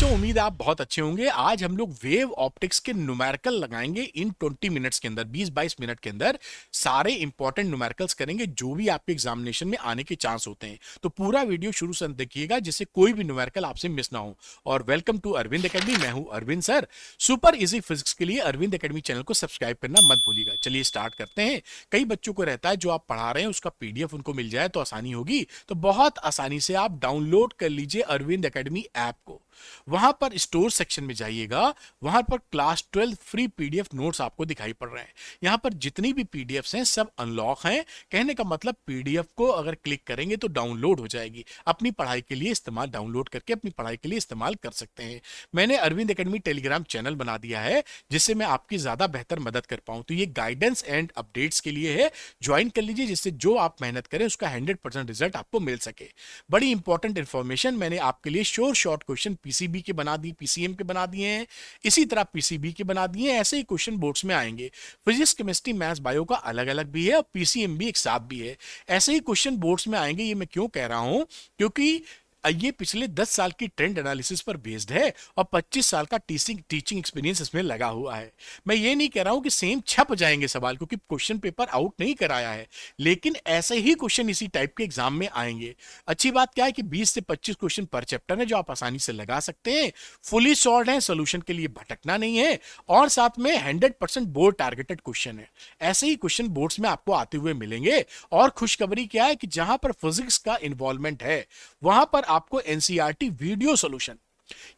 बच्चों, उम्मीद है आप बहुत अच्छे होंगे। आज हम लोग वेव ऑप्टिक्स के न्यूमेरिकल लगाएंगे इन 20 मिनट्स के अंदर, 20-22 मिनट के अंदर सारे इंपॉर्टेंट न्यूमेरिकल्स करेंगे जो भी आपके एग्जामिनेशन में आने के चांस होते हैं। तो पूरा वीडियो शुरू से अंत देखिएगा जिससे कोई भी न्यूमेरिकल आपसे मिस ना हो। और वेलकम टू अरविंद एकेडमी, मैं हूं Arvind sir. Super easy physics के लिए अरविंद एकेडमी चैनल को सब्सक्राइब करना मत भूलिएगा। चलिए स्टार्ट करते हैं। कई बच्चों को रहता है जो आप पढ़ा रहे हैं उसका पीडीएफ उनको मिल जाए तो आसानी होगी। तो बहुत आसानी से आप डाउनलोड कर लीजिए अरविंद एकेडमी ऐप को। वहां पर स्टोर सेक्शन में जाइएगा, वहां पर क्लास 12 फ्री पीडीएफ नोट्स आपको दिखाई पड़ रहे हैं। यहां पर जितनी भी पीडीएफ्स हैं सब अनलॉक हैं। कहने का मतलब पीडीएफ को अगर क्लिक करेंगे तो डाउनलोड हो जाएगी। अपनी पढ़ाई के लिए इस्तेमाल, डाउनलोड करके अपनी पढ़ाई के लिए इस्तेमाल कर सकते हैं। मैंने अरविंद एकेडमी टेलीग्राम चैनल बना दिया है जिससे मैं आपकी ज्यादा बेहतर मदद कर पाऊं। तो ये गाइडेंस एंड अपडेट्स के लिए है, ज्वाइन कर लीजिए जिससे जो आप मेहनत करें उसका 100% रिजल्ट आपको मिल सके। बड़ी इंपॉर्टेंट इंफॉर्मेशन मैंने आपके लिए श्योर शॉर्ट क्वेश्चन पीसीबी के बना दी, पीसीएम के बना दिए हैं, इसी तरह पीसीबी के बना दिए हैं। ऐसे ही क्वेश्चन बोर्ड्स में आएंगे। फिजिक्स, केमिस्ट्री, मैथ्स, बायो का अलग अलग भी है और पीसीएम भी एक साथ भी है। ऐसे ही क्वेश्चन बोर्ड्स में आएंगे। ये मैं क्यों कह रहा हूं? क्योंकि ये पिछले 10 साल की ट्रेंड एनालिसिस पर बेस्ड है और 25 साल का टीचिंग एक्सपीरियंस इसमें लगा हुआ है। मैं ये नहीं कह रहा हूं कि सेम छप जाएंगे सवाल, क्योंकि क्वेश्चन पेपर आउट नहीं कराया है, लेकिन ऐसे ही क्वेश्चन इसी टाइप के एग्जाम में आएंगे। अच्छी बात क्या है कि 20 से 25 क्वेश्चन पर चैप्टर है जो आप आसानी से लगा सकते हैं। फुली सॉल्व है, सोल्यूशन के लिए भटकना नहीं है और साथ में 100% बोर्ड टारगेटेड क्वेश्चन है। ऐसे ही क्वेश्चन बोर्ड्स में आपको आते हुए मिलेंगे। और खुशखबरी क्या है कि जहां पर फिजिक्स का इन्वॉल्वमेंट है वहां पर आपको एनसीईआरटी वीडियो सॉल्यूशन,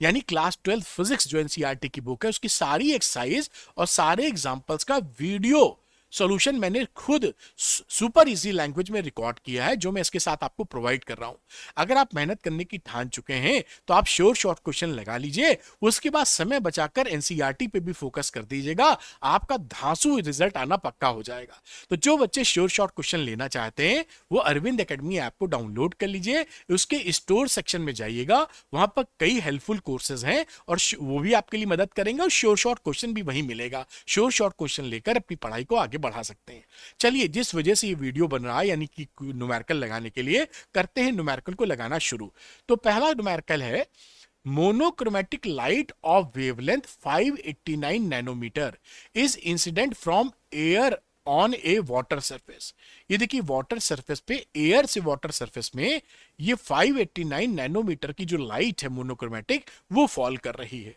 यानी क्लास 12 फिजिक्स जो एनसीईआरटी की बुक है उसकी सारी एक्सरसाइज और सारे एग्जांपल्स का वीडियो सॉल्यूशन मैंने खुद सुपर इजी लैंग्वेज में रिकॉर्ड किया है जो मैं इसके साथ आपको प्रोवाइड कर रहा हूं। अगर आप मेहनत करने की ठान चुके हैं तो आप श्योर शॉर्ट क्वेश्चन लगा लीजिए, उसके बाद समय बचाकर एनसीईआरटी पे भी फोकस कर दीजिएगा। आपका धांसू रिजल्ट आना पक्का हो जाएगा। तो जो बच्चे श्योर शॉर्ट क्वेश्चन लेना चाहते हैं वो अरविंद एकेडमी ऐप को डाउनलोड कर लीजिए। उसके स्टोर सेक्शन में जाइएगा, वहां पर कई हेल्पफुल कोर्सेज हैं और वो भी आपके लिए मदद करेंगे और श्योर शॉर्ट क्वेश्चन भी वहीं मिलेगा। श्योर शॉर्ट क्वेश्चन लेकर अपनी पढ़ाई को आगे बढ़ा सकते हैं। चलिए, जिस वजह से ये वीडियो बन रहा है यानी कि न्यूमेरिकल लगाने के लिए, करते हैं न्यूमेरिकल को लगाना शुरू। तो पहला न्यूमेरिकल है monochromatic light of wavelength 589 nanometer is incident from air on a water surface. ये देखिए, वाटर सरफेस पे एयर से वाटर सरफेस में ये 589 नैनोमीटर की जो लाइट है मोनोक्रोमेटिक वो फॉल कर रही है।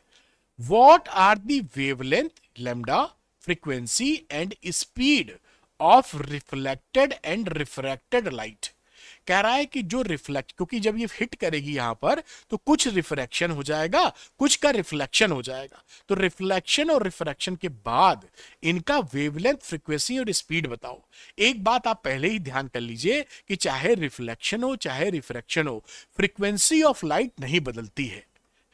What are the wavelength, lambda, frequency and speed of reflected and refracted light. कह रहा है कि जो रिफ्लेक्ट, क्योंकि जब ये हिट करेगी यहां पर तो कुछ रिफ्रैक्शन हो जाएगा, कुछ का रिफ्लेक्शन हो जाएगा। तो रिफ्लेक्शन और रिफ्रैक्शन के बाद इनका वेवलेंथ, फ्रीक्वेंसी और स्पीड बताओ। एक बात आप पहले ही ध्यान कर लीजिए कि चाहे रिफ्लेक्शन हो चाहे रिफ्रैक्शन हो, फ्रीक्वेंसी ऑफ लाइट नहीं बदलती है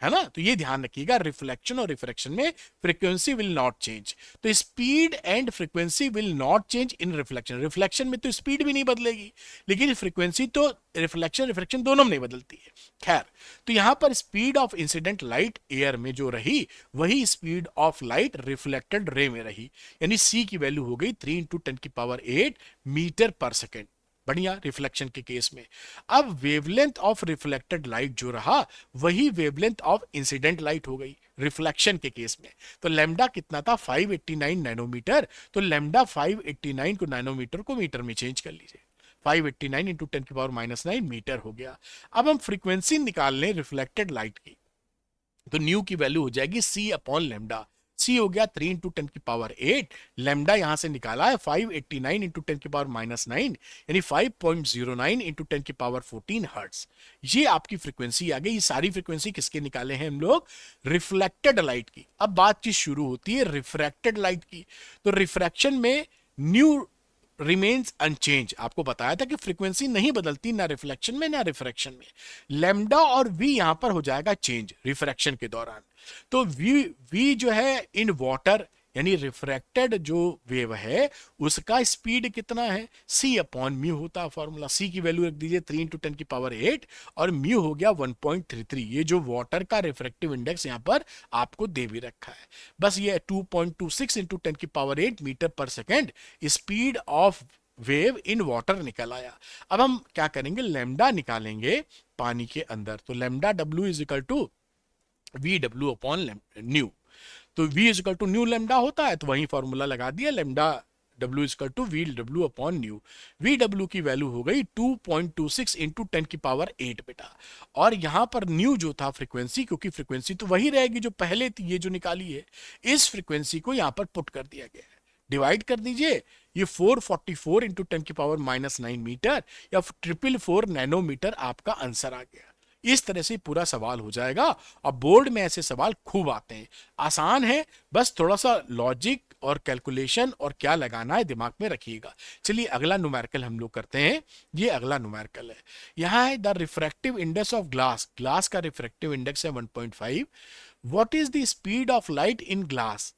ना। तो ये ध्यान रखिएगा, रिफ्लेक्शन और रिफ्रैक्शन में फ्रीक्वेंसी विल नॉट चेंज। तो speed and frequency will not change in reflection. Reflection में तो स्पीड भी नहीं बदलेगी, लेकिन फ्रीक्वेंसी तो रिफ्लेक्शन रिफ्रैक्शन दोनों में नहीं बदलती है। खैर, तो यहां पर speed of incident light air में जो रही वही speed of light reflected ray में रही, यानी सी की वैल्यू हो गई 3 × 10⁸ मीटर पर सेकेंड। बढ़िया, रिफ्लेक्शन के केस में। अब वेवलेंथ ऑफ रिफ्लेक्टेड लाइट जो रहा वही वेवलेंथ ऑफ इंसिडेंट लाइट हो गई रिफ्लेक्शन के केस में। तो लैम्डा कितना था? 589 नैनोमीटर। तो लैम्डा 589 को नैनोमीटर को मीटर में चेंज कर लीजिए। 589 × 10⁻⁹ मीटर हो गया। अब हम फ्रीक्वेंसी निकाल लें रिफ्लेक्टेड लाइट की, तो न्यू की वैल्यू हो जाएगी सी अपॉन लैम्डा। सी हो गया 3 × 10⁸, लैम्डा यहां से निकाला है 589 × 10⁻⁹, यानी 5.09 × 10⁻14 हर्ट्ज। ये आपकी फ्रीक्वेंसी आ गई। ये सारी फ्रीक्वेंसी किसके निकाले हैं हम लोग? रिफ्लेक्टेड लाइट की। अब बातचीत शुरू होती है रिफ्रैक्टेड लाइट की। तो रिफ्रैक्शन में न्यू रिमेन्स अनचेंज। आपको बताया था कि फ्रीक्वेंसी नहीं बदलती ना रिफ्लेक्शन में ना रिफ्रैक्शन में। लैम्डा और वी यहां पर हो जाएगा चेंज रिफ्रैक्शन के दौरान। तो वी जो है इन वाटर, यानी रिफ्रैक्टेड जो वेव है उसका स्पीड कितना है? सी अपॉन म्यू होता है फॉर्मूला। सी की वैल्यू रख दीजिए 3 × 10⁸ और म्यू हो गया 1.33। ये जो वाटर का रिफ्रैक्टिव इंडेक्स यहां पर आपको दे भी रखा है। बस ये 2.26 × 10⁸ मीटर पर second speed of wave in water निकल आया। अब हम क्या करेंगे? लैम्डा निकालेंगे पानी के अंदर। तो lambda W is equal to V W upon nu. तो v is equal to nu lambda होता है, तो वही फॉर्मूला लगा दिया, lambda w is equal to V W upon nu. V W की वैल्यू हो गई 2.26 इंटू 10⁸ बेटा। और यहां पर न्यू जो था फ्रीक्वेंसी, क्योंकि फ्रीक्वेंसी तो वही रहेगी जो पहले थी, ये जो निकाली है, इस फ्रीक्वेंसी को यहां पर पुट कर दिया गया है। डिवाइड कर दीजिए, ये 444 इंटू 10⁻⁹ मीटर या 444 नैनोमीटर आपका आंसर आ गया। इस तरह से पूरा सवाल हो जाएगा। और बोर्ड में ऐसे सवाल खूब आते हैं, आसान है, बस थोड़ा सा लॉजिक और कैलकुलेशन और क्या लगाना है दिमाग में रखिएगा। चलिए अगला न्यूमेरिकल हम लोग करते हैं। ये अगला न्यूमेरिकल है, यहाँ है the refractive index of glass. Glass का रिफ्रैक्टिव इंडेक्स है 1.5। What is the speed of light in glass.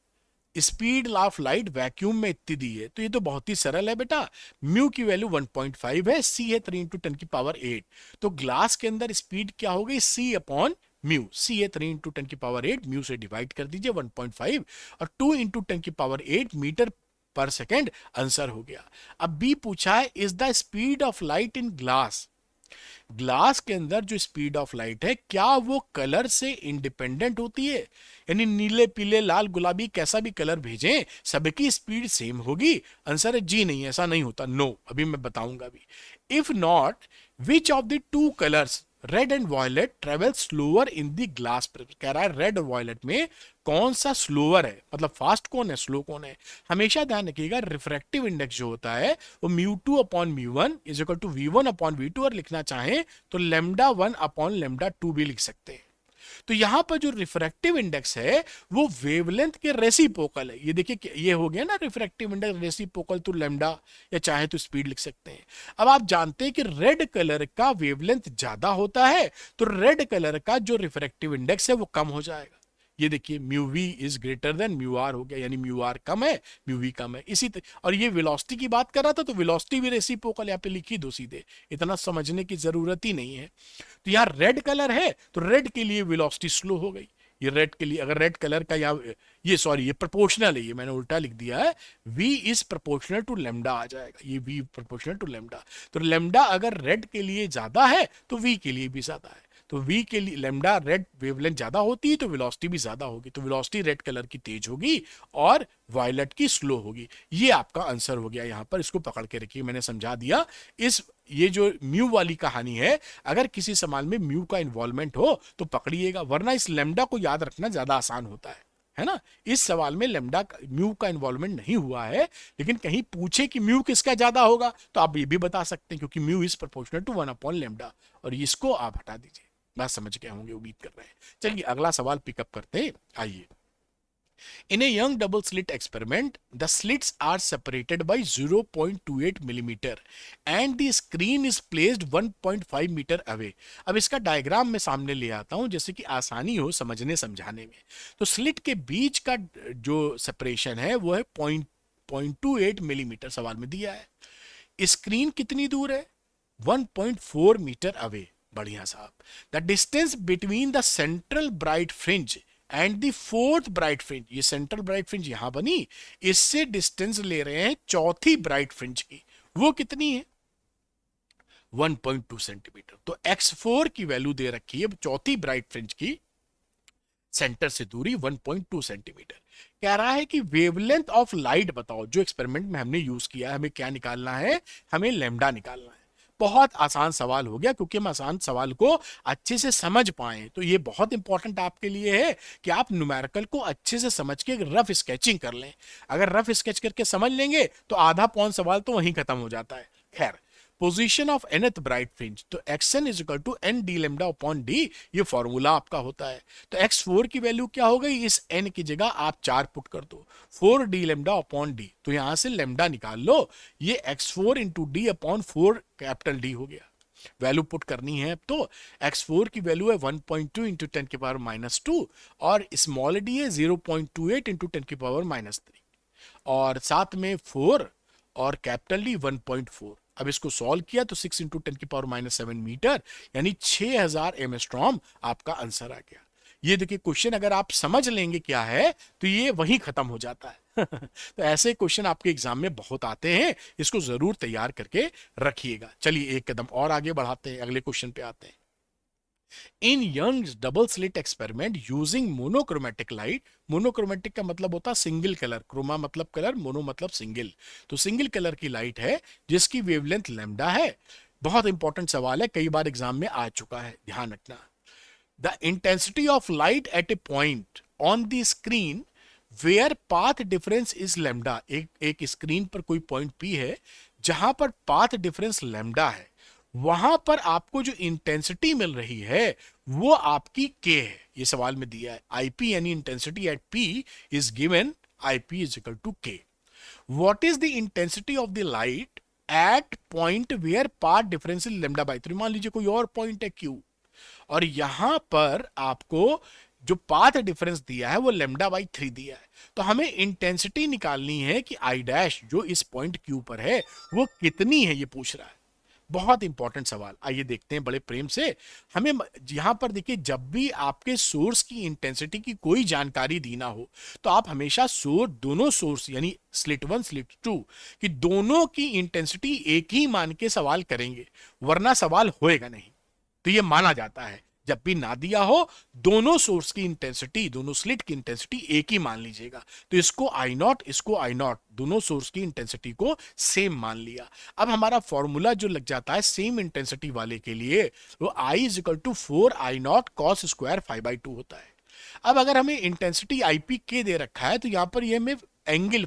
Speed of light vacuum में इतनी दी है, तो ये तो बहुत ही सरल है बेटा। म्यू की वैल्यू 1.5 है, सी है 3 इंटू 10⁸। तो ग्लास के अंदर स्पीड क्या हो गई, सी अपॉन म्यू। सी है 3 इंटू 10⁸, म्यू से डिवाइड कर दीजिए 1.5, और 2 इंटू 10⁸ मीटर पर सेकेंड आंसर हो गया। अब बी पूछा है is the speed of light in glass. Glass के अंदर जो स्पीड ऑफ लाइट है, क्या वो कलर से इंडिपेंडेंट होती है, यानी नीले पीले लाल गुलाबी कैसा भी कलर भेजें सबकी स्पीड सेम होगी। आंसर है जी नहीं, ऐसा नहीं होता, नो। अभी मैं बताऊंगा भी। If not, which of the two colours red and violet travel slower in the glass. कह रहा है रेड और वॉयलेट में कौन सा स्लोअर है, मतलब फास्ट कौन है, स्लो कौन है। हमेशा ध्यान रखिएगा, रिफ्रैक्टिव इंडेक्स जो होता है वो mu two upon mu one is equal to V one upon V two, और लिखना चाहें तो लेमडा 1 अपॉन लेमडा 2 भी लिख सकते हैं। तो यहां पर जो रिफ्रैक्टिव इंडेक्स है वो वेवलेंथ के रेसिप्रोकल है। ये देखिए, ये हो गया ना refractive index reciprocal to lambda, या चाहे तो स्पीड लिख सकते हैं। अब आप जानते हैं कि रेड कलर का वेवलेंथ ज्यादा होता है, तो रेड कलर का जो रिफ्रैक्टिव इंडेक्स है वो कम हो जाएगा। ये देखिए, mu V is greater than mu R हो गया, यानी म्यू आर कम है, म्यू वी कम है। और ये वेलोसिटी की बात कर रहा था, तो वेलोसिटी भी रेसिप्रोकल यहाँ पे लिखी दो सीधे, इतना समझने की जरूरत ही नहीं है। तो यहाँ रेड कलर है, तो रेड के लिए वेलोसिटी स्लो हो गई। ये रेड के लिए, अगर रेड कलर का यहाँ, ये सॉरी, ये प्रोपोर्शनल है, ये मैंने उल्टा लिख दिया है। v is proportional to lambda आ जाएगा, ये v प्रोपोर्शनल टू लेमडा। तो लेमडा अगर रेड के लिए ज्यादा है तो v के लिए भी ज्यादा है। तो v के लिए लेमडा रेड वेवलेंथ ज्यादा होती है, तो वेलोसिटी भी ज्यादा होगी। तो वेलोसिटी रेड कलर की तेज होगी और वायलेट की स्लो होगी। ये आपका आंसर हो गया। यहां पर इसको पकड़ के रखिए, मैंने समझा दिया। इस ये जो म्यू वाली कहानी है, अगर किसी सवाल में म्यू का इन्वॉल्वमेंट हो तो पकड़िएगा, वरना इस लेमडा को याद रखना ज्यादा आसान होता है ना। इस सवाल में लेमडा म्यू का इन्वॉल्वमेंट नहीं हुआ है, लेकिन कहीं पूछे कि म्यू किसका ज्यादा होगा तो आप ये भी बता सकते हैं, क्योंकि mu is proportional to 1 upon lambda. और इसको आप हटा दीजिए। बात समझ गए होंगे, उम्मीद कर रहे हैं। चलिए अगला सवाल पिकअप करते हैं, आइए। In a young double slit experiment, the slits are separated by 0.28 millimeter and the screen is placed 1.5 meter away. अब इसका डायग्राम मैं सामने ले आता हूं, जैसे कि आसानी हो समझने समझाने में। तो स्लिट के बीच का जो सेपरेशन है वो है 0.28 मिलीमीटर, सवाल में दिया है। स्क्रीन कितनी दूर है, 1.4 मीटर अवे। बढ़िया साहब। The distance between the central bright fringe and the fourth bright fringe, ये सेंट्रल ब्राइट फ्रिंज यहां बनी, इससे डिस्टेंस ले रहे हैं चौथी ब्राइट फ्रिंज की, वो कितनी है, 1.2 सेंटीमीटर। तो x4 की वैल्यू दे रखी है चौथी ब्राइट फ्रिंज की, सेंटर से दूरी 1.2 सेंटीमीटर। कह रहा है कि वेवलेंथ ऑफ लाइट बताओ। जो एक्सपेरिमेंट में हमने यूज किया है, हमें क्या निकालना है, हमें लेमडा निकालना है। बहुत आसान सवाल हो गया, क्योंकि हम आसान सवाल को अच्छे से समझ पाए। तो ये बहुत इंपॉर्टेंट आपके लिए है कि आप न्यूमेरिकल को अच्छे से समझ के रफ स्केचिंग कर लें। अगर रफ स्केच करके समझ लेंगे तो आधा पौन सवाल तो वहीं खत्म हो जाता है। खैर, position of nth bright fringe, तो xn is equal to n D lambda upon D, ये फॉर्मूला आपका होता है। तो x4 की वैल्यू क्या हो गई, इस n की जगह आप 4 पुट कर दो, 4 डी लेमडा अपॉन डी। तो यहां से लेमडा निकाल लो, ये x4 into D upon 4 capital D हो गया। वैल्यू पुट करनी है। अब तो x4 की वैल्यू है 1.2 इंटू 10⁻⁻2 और स्मॉल डी है 0.28 इंटू 10⁻⁻3 और साथ में 4 और कैपिटल डी 1.4। अब इसको सॉल्व किया तो 6 इंटू 10⁻⁷ मीटर, यानी 6000 एमस्ट्रॉम आपका आंसर आ गया। ये देखिए, क्वेश्चन अगर आप समझ लेंगे क्या है तो ये वहीं खत्म हो जाता है। तो ऐसे क्वेश्चन आपके एग्जाम में बहुत आते हैं, इसको जरूर तैयार करके रखिएगा। चलिए एक कदम और आगे बढ़ाते हैं, अगले क्वेश्चन पे आते हैं। In Young double slit experiment using monochromatic light, monochromatic का मतलब होता है सिंगल कलर, क्रोमा मतलब कलर, मोनो मतलब सिंगल, तो सिंगल कलर की लाइट है जिसकी वेवलेंथ लैम्डा है। बहुत इंपॉर्टेंट सवाल है, कई बार एग्जाम में आ चुका है, ध्यान रखना। The intensity of light at a point on the screen where path difference is lambda, एक स्क्रीन पर कोई पॉइंट पी है जहां पर पाथ डिफरेंस लैम्डा है, वहां पर आपको जो इंटेंसिटी मिल रही है वो आपकी के है। ये सवाल में दिया है आईपी यानी intensity at P is given, IP is equal to K. What is the intensity of the light at point where path difference is lambda by 3। मान लीजिए कोई और पॉइंट है क्यू, और यहां पर आपको जो पाथ डिफरेंस दिया है वो लेमडा बाई 3 दिया है, तो हमें इंटेंसिटी निकालनी है कि आई डैश जो इस पॉइंट क्यू पर है वो कितनी है, ये पूछ रहा है। बहुत इंपॉर्टेंट सवाल, आइए देखते हैं बड़े प्रेम से। हमें यहां पर देखिए, जब भी आपके सोर्स की इंटेंसिटी की कोई जानकारी दी ना हो तो आप हमेशा दोनों सोर्स यानी स्लिट 1 स्लिट 2 की दोनों की इंटेंसिटी एक ही मान के सवाल करेंगे, वरना सवाल होएगा नहीं। तो ये माना जाता है जब भी ना दिया हो दोनों सोर्स की इंटेंसिटी, दोनों स्लिट की इंटेंसिटी एक ही मान लीजिएगा। तो इसको आई नॉट, इसको आई नॉट, दोनों सोर्स की इंटेंसिटी को सेम मान लिया। अब हमारा फॉर्मूला जो लग जाता है सेम इंटेंसिटी वाले के लिए, वो I is equal to 4 I naught cos square 5/2 होता है। अब अगर हमें इंटेंसिटी आईपी के दे रखा है तो यहां पर ये हमें एंगल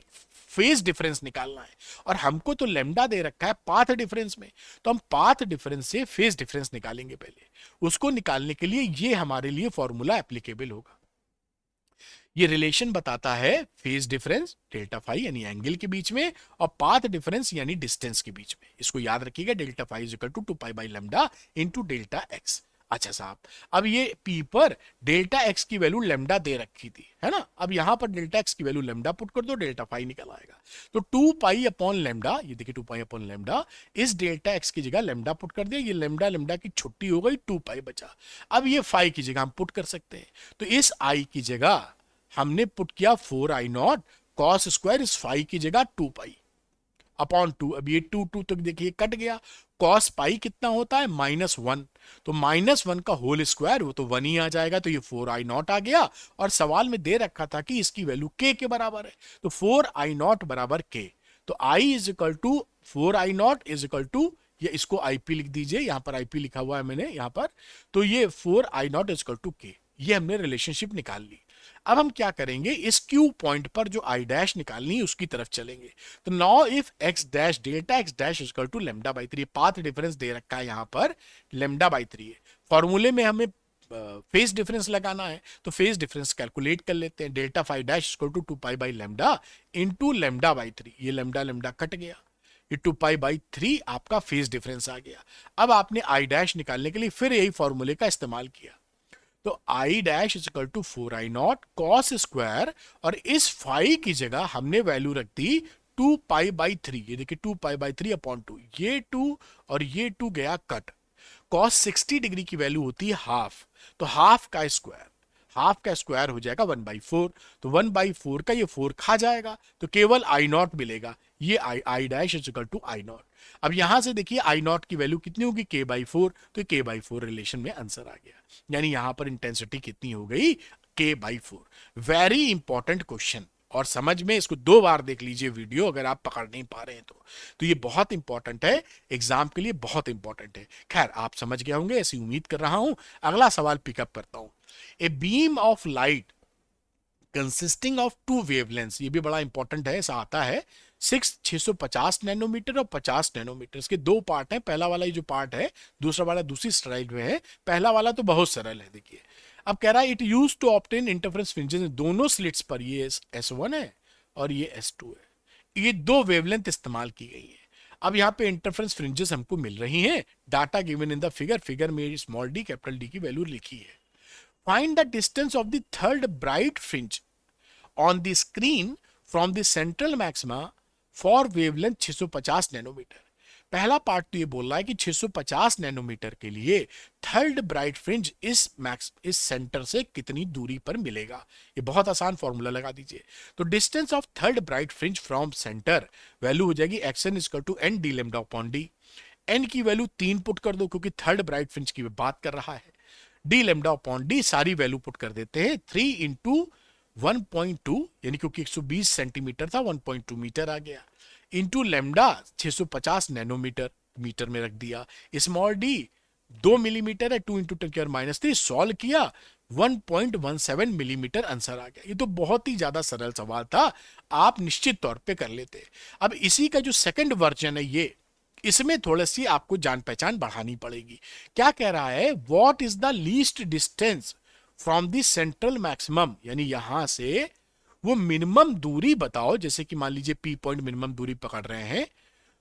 फेज डिफरेंस निकालना है, और हमको तो लेमडा दे रखा है पाथ डिफरेंस में, तो हम पाथ डिफरेंस से फेज डिफरेंस निकालेंगे पहले। उसको निकालने के लिए ये हमारे लिए फॉर्मूला एप्लीकेबल होगा। ये रिलेशन बताता है फेज डिफरेंस डेल्टा फाई यानी एंगल के बीच में, और पाथ डिफरेंस यानी डिस्टेंस के बीच में। इसको याद रखिएगा, delta phi is equal to 2 pi by lambda into delta x. अच्छा साहब, अब ये पी पर डेल्टा एक्स की वैल्यू लेमडा दे रखी थी, है ना। अब यहां पर डेल्टा एक्स की वैल्यू लेमडा पुट कर दो, डेल्टा फाई निकल आएगा। तो 2 पाई अपॉन लेमडा, ये देखिए 2 पाई अपॉन लेमडा, इस डेल्टा एक्स की जगह लेमडा पुट कर दिया, ये लेमडा लेमडा की छुट्टी हो गई, 2 पाई बचा। अब ये फाई की जगह हम पुट कर सकते हैं, तो इस आई की जगह हमने पुट किया 4 आई नॉट कॉस स्क्वायर, इस फाई की जगह 2 पाई अपॉन 2। अब ये 2 तक देखिए कट गया, कॉस पाई कितना होता है -1, तो -1 का होल स्क्वायर वो तो 1 ही आ जाएगा, तो ये 4 आई नॉट आ गया। और सवाल में दे रखा था कि इसकी वैल्यू के बराबर है, तो 4 आई नॉट बराबर के। तो I is equal to 4 I naught is equal to, ये इसको आईपी लिख दीजिए, यहां पर आईपी लिखा हुआ है मैंने यहां पर, तो ये 4 I naught is equal to के। ये हमने रिलेशनशिप निकाल ली। अब हम क्या करेंगे, इस क्यू पॉइंट पर जो आई डैश निकालनी है उसकी तरफ चलेंगे। तो now if X dash delta X dash equal to lambda by 3, path difference दे रखा है यहां पर लेमडा बाई 3 है। फॉर्मूले में हमें फेज डिफरेंस लगाना है, तो फेज डिफरेंस कैलकुलेट कर लेते हैं। Delta phi dash equal to 2 pi by lambda into lambda by 3, ये लेमडा लेमडा कट गया, ये 2 पाई बाई 3 आपका फेज डिफरेंस आ गया। अब आपने आई डैश निकालने के लिए फिर यही फॉर्मूले का इस्तेमाल किया, तो I dash is equal to 4 I naught cos square, और इस फाई की जगह हमने वैल्यू रख दी 2 पाई बाई 3, ये देखिए 2 पाई बाई 3 अपॉन 2, ये 2 और ये 2 गया कट। कॉस 60 डिग्री की वैल्यू होती है हाफ, तो हाफ का स्क्वायर हो जाएगा 1/4, तो 1/4 का ये 4 खा जाएगा, तो केवल आई नॉट मिलेगा, ये I dash is equal to I naught. अब यहां से देखिए आई नॉट की वैल्यू कितनी होगी, k/4, तो k/4 रिलेशन में आंसर आ गया, यानी यहां पर इंटेंसिटी कितनी हो गई, k/4। वेरी इंपॉर्टेंट क्वेश्चन, और समझ में इसको 2 बार देख लीजिए वीडियो अगर आप पकड़ नहीं पा रहे हैं तो ये बहुत इंपॉर्टेंट है, एग्जाम के लिए बहुत इंपॉर्टेंट है। खैर आप समझ गए होंगे, ऐसी उम्मीद कर रहा हूं। अगला सवाल पिकअप करता हूं। A beam of light consisting of 2 wavelengths, ये भी बड़ा इंपॉर्टेंट है, ऐसा आता है 650 नैनोमीटर और 50 नैनोमीटर, इसके 2 पार्ट हैं। पहला वाला ये जो पार्ट है, दूसरा वाला दूसरी स्लाइड में है। पहला वाला तो बहुत सरल है, देखिए। अब कह रहा है it use to obtain interference fringes, दोनों स्लिट्स पर, ये S1 है और ये S2 है, ये 2 वेवलेंथ इस्तेमाल की गई है। अब यहाँ पे इंटरफेरेंस फ्रिंजेस हमको मिल रही हैं, data given in the figure में स्मॉल डी कैपिटल डी की वैल्यू लिखी है। Find the distance of the third bright fringe on the screen from the central maxima for wavelength 650 nanometre. पहला पार्ट तो ये बोल रहा है कि 650 नैनोमीटर के लिए थर्ड ब्राइट फ्रिंज इस सेंटर से कितनी दूरी पर मिलेगा। ये बहुत आसान फॉर्मूला लगा दीजिए। तो distance of third bright fringe from centre value हो जाएगी xn equal to n d lambda upon D. n की वैल्यू 3 पुट कर दो क्योंकि थर्ड ब्राइट फ्रिंज की बात कर रहा है। डी लेमडा अपॉन डी सारी वैल्यू पुट कर देते हैं 3 इंटू 1.2 यानी क्योंकि 120 सेंटीमीटर था 1.2 मीटर आ गया इंटू लेमडा 650 नैनोमीटर मीटर में रख दिया। स्मॉल डी 2 मिलीमीटर है 2 इंटू 10⁻³ सॉल्व किया 1.17 मिलीमीटर आंसर आ गया। ये तो बहुत ही ज्यादा सरल सवाल था, आप निश्चित तौर पे कर लेते। अब इसी का जो सेकंड वर्जन है ये, इसमें थोड़ी सी आपको जान पहचान बढ़ानी पड़ेगी। क्या कह रहा है, what is the least distance from the central maximum, यानी यहां से वो मिनिमम दूरी बताओ, जैसे कि मान लीजिए पी पॉइंट मिनिमम दूरी पकड़ रहे हैं,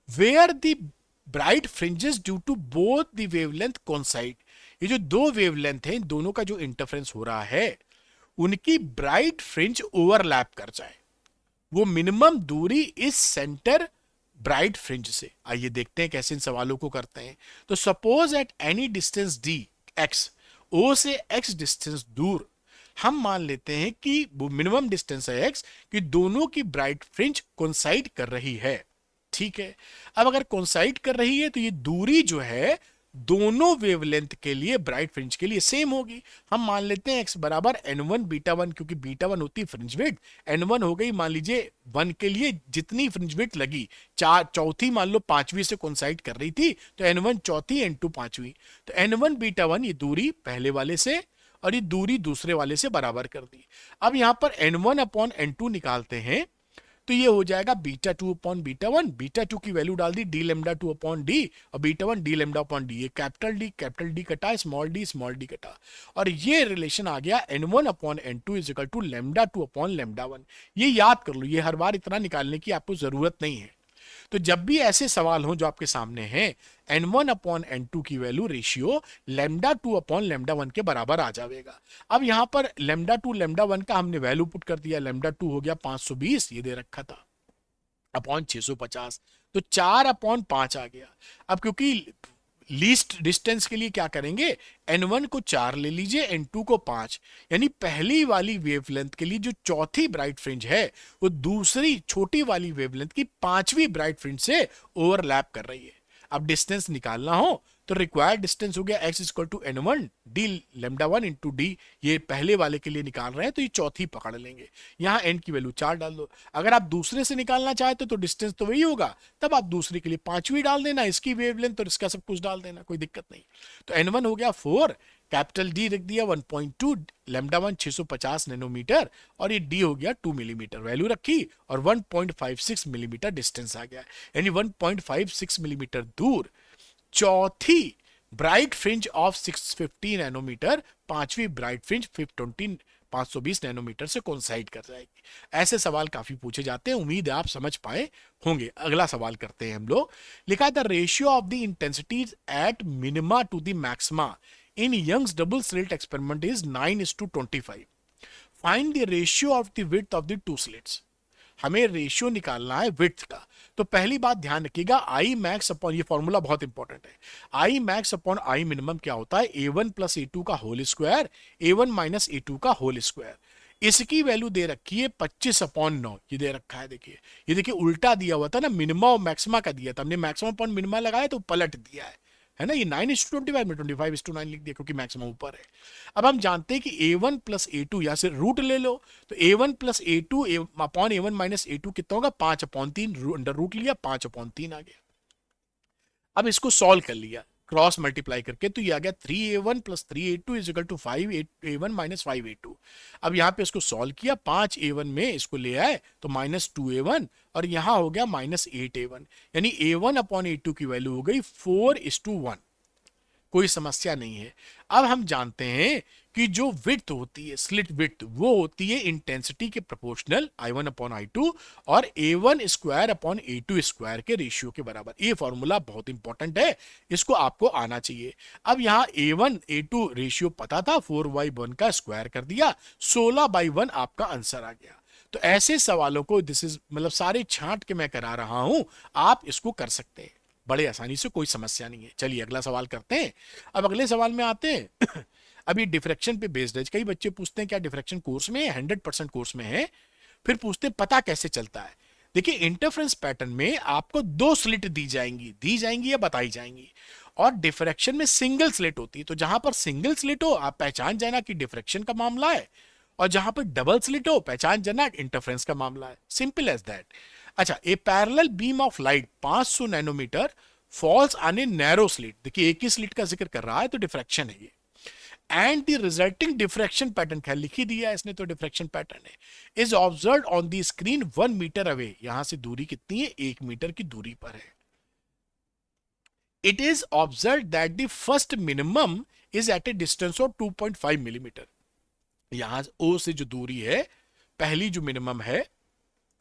where the bright fringes due to both the wavelength coincide. ये जो दो वेवलेंथ है, इन दोनों का जो इंटरफ्रेंस हो रहा है, उनकी ब्राइट फ्रिंज ओवरलैप कर जाए, वो मिनिमम दूरी इस सेंटर ब्राइट फ्रिंज से। आइए देखते हैं कैसे इन सवालों को करते हैं। तो suppose at any distance D X, O से एक्स डिस्टेंस दूर हम मान लेते हैं कि वो मिनिमम डिस्टेंस है एक्स, कि दोनों की ब्राइट फ्रिंज कोइंसाइड कर रही है। ठीक है, अब अगर कोइंसाइड कर रही है तो ये दूरी जो है दोनों वेवलेंथ के लिए ब्राइट फ्रिंज के लिए सेम होगी। हम मान लेते हैं x बराबर n1 बीटा 1, क्योंकि बीटा 1 होती है फ्रिंज विड्थ, n1 हो गई मान लीजिए 1 के लिए जितनी फ्रिंज विड्थ लगी, चौथी मान लो पांचवी से कोइंसाइड कर रही थी तो n1 चौथी n2 पांचवी, तो n1 बीटा 1 ये दूरी पहले वाले से और ये दूरी दूसरे वाले से बराबर कर दी। अब यहां पर n1 अपॉन n2 निकालते हैं तो ये हो जाएगा बीटा 2 अपॉन बीटा 1, बीटा 2 की वैल्यू डाल दी डी लेमडा 2 अपॉन डी और beta 1 D lambda upon D. ये कैपिटल डी कटा, स्मॉल डी कटा, और ये रिलेशन आ गया n1 upon n2 is equal to lambda 2 upon lambda 1। ये याद कर लो, ये हर बार इतना निकालने की आपको जरूरत नहीं है। तो जब भी ऐसे सवाल हो जो आपके सामने हैं, n1 अपॉन n2 की value ratio lambda 2 upon lambda 1 के बराबर आ जाएगा। अब यहां पर लेमडा 2 लेमडा 1 का हमने वैल्यू पुट कर दिया, लेमडा 2 हो गया 520, ये दे रखा था, अपॉन 650, तो 4 अपॉन 5 आ गया। अब क्योंकि लीस्ट डिस्टेंस के लिए क्या करेंगे, n1 को 4 ले लीजिए, n2 को 5, यानी पहली वाली वेवलेंथ के लिए जो चौथी ब्राइट फ्रिंज है वो दूसरी छोटी वाली वेवलेंथ की पांचवी ब्राइट फ्रिंज से ओवरलैप कर रही है। अब डिस्टेंस निकालना हो तो रिक्वायर्ड डिस्टेंस हो गया x equal to n1 D lambda 1 into D, ये पहले वाले के लिए निकाल रहे हैं तो ये चौथी पकड़ लेंगे, यहाँ n की वैल्यू 4 डाल दो। अगर आप दूसरे से निकालना चाहते तो डिस्टेंस तो वही होगा, तब आप दूसरे के लिए पांचवी डाल देना, इसकी वेवलेंथ और इसका सब कुछ डाल देना, कोई दिक्कत नहीं। तो n1 हो गया 4, कैपिटल डी रख दिया 1.2, लेमडा 1 650 नैनोमीटर और ये डी हो गया 2 मिलीमीटर, वैल्यू रखी और 1.56 मिलीमीटर डिस्टेंस आ गया, यानी 1.56 मिलीमीटर दूर चौथी ब्राइट फ्रिंज ऑफ 650 नैनोमीटर पांचवी ब्राइट फ्रिंज 520 नैनोमीटर से कोइंसाइड कर जाएगी। ऐसे सवाल काफी पूछे जाते हैं, उम्मीद है आप समझ पाए होंगे। अगला सवाल करते हैं हम लोग। लिखा है the ratio of the intensities at minima to the maxima in Young's double slit experiment is 9:25। Find the ratio of the width of the two slits. हमें रेशियो निकालना है विड्थ का। तो पहली बात ध्यान रखिएगा, आई मैक्स अपॉन, ये फॉर्मूला बहुत इंपॉर्टेंट है, I max upon I minimum क्या होता है, a1 प्लस a2 का whole square, a1 minus a2 का होल स्क्वायर। इसकी वैल्यू दे रखी है 25/9, ये दे रखा है, देखिए ये देखिए उल्टा दिया हुआ था ना, मिनिमा और मैक्सिमा का दिया था, हमने मैक्सिमम अपॉन मिनिमा लगाया तो पलट दिया है ना, ये 9:25 में 25:9 लिख दिया क्योंकि मैक्सिमम ऊपर है। अब हम जानते हैं कि a1 प्लस a2, यहां से रूट ले लो, तो a1 plus a2 upon a1 minus a2 कितना होगा, 5/3, अंडर रूट लिया 5/3 आ गया। अब इसको सॉल्व कर लिया क्रॉस मल्टीप्लाई करके, तो ये आ गया 3a1 plus 3a2 is equal to 5a1 minus 5a2। अब यहाँ पे इसको सॉल्व किया, 5a1 में इसको ले आए तो -2a1 और यहाँ हो गया -8a1, यानी a1 अपॉन a2 की वैल्यू हो गई 4:1। कोई समस्या नहीं है। अब हम जानते हैं कि जो विड्थ होती है, स्लिट विड्थ, वो होती है इंटेंसिटी के प्रोपोर्शनल I1 अपॉन I2 और A1 square upon A2 square के रेशियो के बराबर। ये फॉर्मूला बहुत इंपॉर्टेंट है, इसको आपको आना चाहिए। अब यहाँ A1 A2 रेशियो पता था, 4/1 का स्क्वायर कर दिया, 16/1 आपका आंसर आ गया। तो ऐसे सवालों को दिस इज मतलब सारे छांट के मैं करा रहा हूं, आप इसको कर सकते हैं बड़े आसानी से, कोई समस्या नहीं है। चलिए अगला सवाल करते हैं। अब अगले सवाल में आते हैं। अभी डिफ्रैक्शन पे बेस्ड है, कई बच्चे पूछते हैं क्या डिफ्रैक्शन कोर्स में है, 100% कोर्स में है, फिर पूछते हैं पता कैसे चलता है। देखिए इंटरफ्रेंस पैटर्न में आपको दो स्लिट दी जाएंगी या बताई जाएंगी, और डिफ्रैक्शन में सिंगल स्लिट होती है। तो जहां पर सिंगल स्लिट हो आप पहचान जाना कि डिफ्रैक्शन का मामला है, और जहां पर डबल स्लिट हो पहचान जाना इंटरफ्रेंस का मामला है। Simple as that. अच्छा, A parallel beam of light 500 nanometre falls on a narrow slit, देखिए एक ही स्लिट का जिक्र कर रहा है तो डिफ्रैक्शन है ये, and the resulting diffraction pattern, खैर लिख ही दिया है इसने तो डिफ्रैक्शन पैटर्न है, is observe on the screen 1 metre away, यहां से दूरी कितनी है, 1 मीटर की दूरी पर है। It is observe that the first minimum is at a distance of 2.5 millimetre, यहां ओ से जो दूरी है पहली जो मिनिमम है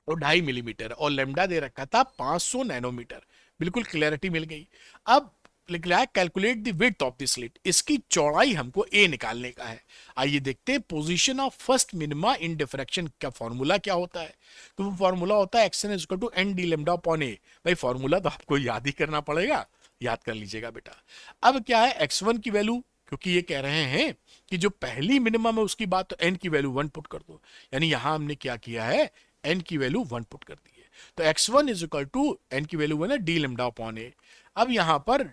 वो 2.5 मिलीमीटर, और लेमडा दे रखा था 500 नैनोमीटर। बिल्कुल क्लैरिटी मिल गई। अब लिख रहा है calculate the width of the slit, इसकी चौड़ाई हमको ए निकालने का है। आइए देखते हैं position of first minima in diffraction का फॉर्मूला क्या होता है। तो वो फॉर्मूला होता है X N is equal to N D lambda upon A. भाई फॉर्मूला तो आपको याद ही करना पड़ेगा, याद कर लीजिएगा बेटा। अब क्या है x1 की वैल्यू, क्योंकि ये कह रहे हैं कि जो पहली मिनिमम है उसकी बात, तो n की वैल्यू 1 पुट कर दो, यानी यहां हमने क्या किया है, n की वैल्यू 1 पुट कर दी है। तो x1 is equal to n की वैल्यू 1 है डी लेमडा अपॉन ए। अब यहां पर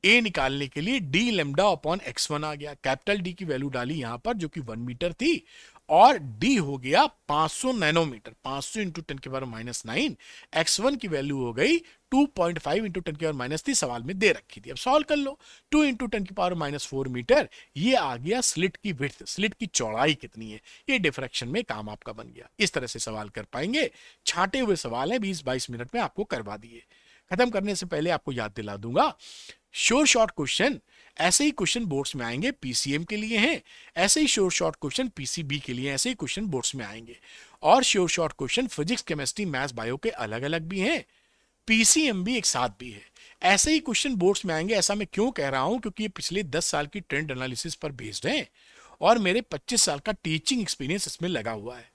a निकालने के लिए डी लेमडा अपॉन x1 आ गया, कैपिटल D की वैल्यू डाली यहां पर जो कि 1 मीटर थी, और d हो गया 500 नैनोमीटर, 500 इंटू 10 के पावर -9, x1 की वैल्यू हो गई 2.5 इंटू 10 के पावर -3, सवाल में दे रखी थी। अब सॉल्व कर लो, 2 इंटू 10 की पावर -4 मीटर, ये आ गया स्लिट की विड्थ, स्लिट की चौड़ाई कितनी है, ये डिफ्रैक्शन में काम आपका बन गया। इस तरह से सवाल कर पाएंगे, छांटे हुए सवाल है, 20-22 मिनट में आपको करवा दिए। खत्म करने से पहले आपको याद दिला दूंगा, श्योर शॉर्ट क्वेश्चन ऐसे ही क्वेश्चन बोर्ड्स में आएंगे, पीसीएम के लिए हैं, ऐसे ही श्योर शॉर्ट क्वेश्चन पीसीबी के लिए, ऐसे ही क्वेश्चन बोर्ड्स में आएंगे। और sure short question physics, chemistry, maths, bio के अलग अलग भी हैं, पीसीएम भी एक साथ भी है। ऐसे ही क्वेश्चन बोर्ड्स में आएंगे। ऐसा मैं क्यों कह रहा हूं, क्योंकि ये पिछले 10 साल की ट्रेंड एनालिसिस पर बेस्ड है, और मेरे 25 साल का टीचिंग एक्सपीरियंस इसमें लगा हुआ है।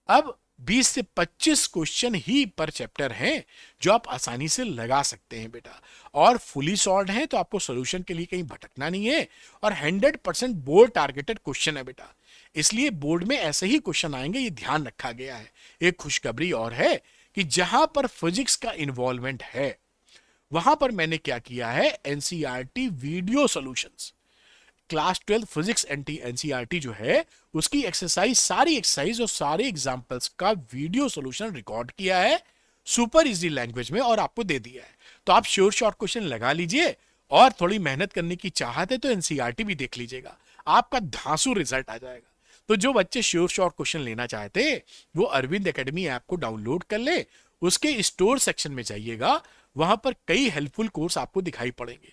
अब 20 से 25 क्वेश्चन ही पर चैप्टर हैं जो आप आसानी से लगा सकते हैं बेटा, और फुली सॉल्व्ड हैं, तो आपको सॉल्यूशन के लिए कहीं भटकना नहीं है, और 100% बोर्ड टारगेटेड क्वेश्चन है बेटा, इसलिए बोर्ड में ऐसे ही क्वेश्चन आएंगे, ये ध्यान रखा गया है। एक खुशखबरी और है कि जहां पर फिजिक्स का इन्वॉल्वमेंट है वहां पर मैंने क्या किया है, NCERT video solutions, class 12 physics NCERT जो है उसकी एक्सरसाइज, सारी एक्सरसाइज और सारे एग्जांपल्स का वीडियो सॉल्यूशन रिकॉर्ड किया है सुपर इजी लैंग्वेज में और आपको दे दिया है। तो आप श्योर शॉर्ट क्वेश्चन लगा लीजिए, और थोड़ी मेहनत करने की चाहत है तो एनसीईआरटी भी देख लीजिएगा, आपका धांसू रिजल्ट आ जाएगा। तो जो बच्चे श्योर शॉर्ट क्वेश्चन लेना चाहते हैं वो अरविंद एकेडमी ऐप को डाउनलोड कर ले, उसके स्टोर सेक्शन में जाइएगा, वहां पर कई हेल्पफुल कोर्स आपको दिखाई पड़ेंगे,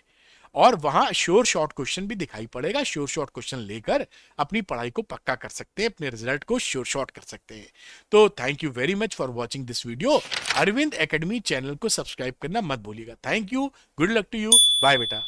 और वहां श्योर शॉर्ट क्वेश्चन भी दिखाई पड़ेगा। श्योर शॉर्ट क्वेश्चन लेकर अपनी पढ़ाई को पक्का कर सकते हैं, अपने रिजल्ट को श्योर शॉर्ट कर सकते हैं। तो thank you very much for watching this video. Arvind Academy channel को सब्सक्राइब करना मत भूलिएगा। Thank you, good luck to you, bye बेटा।